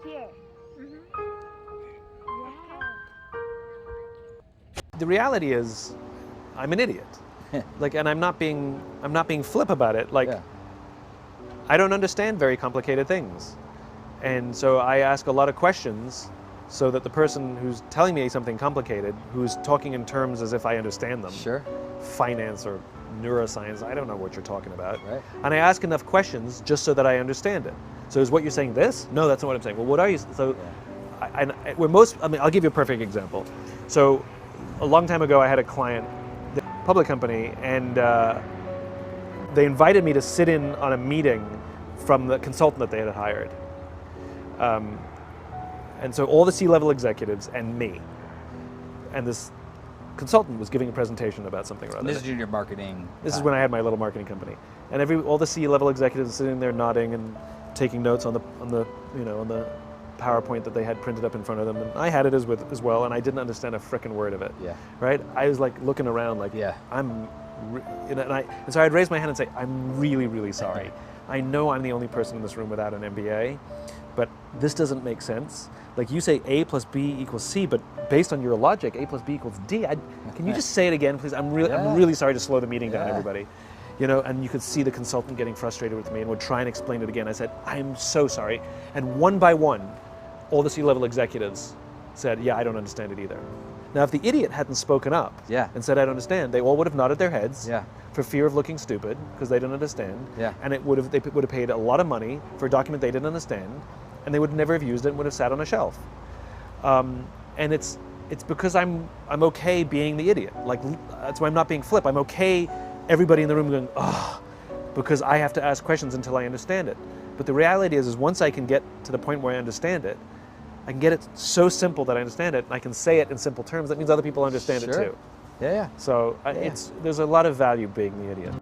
here. Wow. The reality is, I'm an idiot. Like, and I'm not being flip about it. Like, Yeah. I don't understand very complicated things, and so I ask a lot of questions, so that the person who's telling me something complicated, who's talking in terms as if I understand them, Sure. finance or neuroscience, I don't know what you're talking about. Right. And I ask enough questions just so that I understand it. So is what you're saying this? No, that's not what I'm saying. Well, what are you? So, I'll give you a perfect example. So, a long time ago, I had a client, a public company, and they invited me to sit in on a meeting from the consultant that they had hired. And so all the C-level executives and me, and this consultant was giving a presentation about something or other. And this is your marketing. This is when I had my little marketing company, and all the C-level executives sitting there nodding and taking notes on the PowerPoint that they had printed up in front of them, and I had it as well, and I didn't understand a frickin' word of it. Yeah. Right? I was like looking around, like, Yeah. and so I'd raise my hand and say, I'm really, really sorry. I know I'm the only person in this room without an MBA, but this doesn't make sense. Like, you say A plus B equals C, but based on your logic, A plus B equals D. Can you just say it again, please? I'm really sorry to slow the meeting down, everybody. And you could see the consultant getting frustrated with me and would try and explain it again. I said, I'm so sorry. And one by one, all the C-level executives said, yeah, I don't understand it either. Now, if the idiot hadn't spoken up and said, I don't understand, they all would have nodded their heads for fear of looking stupid because they didn't understand. Yeah. And they would have paid a lot of money for a document they didn't understand, and they would never have used it and would have sat on a shelf. And it's because I'm okay being the idiot. Like, that's why I'm not being flip. I'm okay everybody in the room going, oh, because I have to ask questions until I understand it. But the reality is once I can get to the point where I understand it, I can get it so simple that I understand it, and I can say it in simple terms. That means other people understand it too. Yeah. So there's a lot of value being the idiot.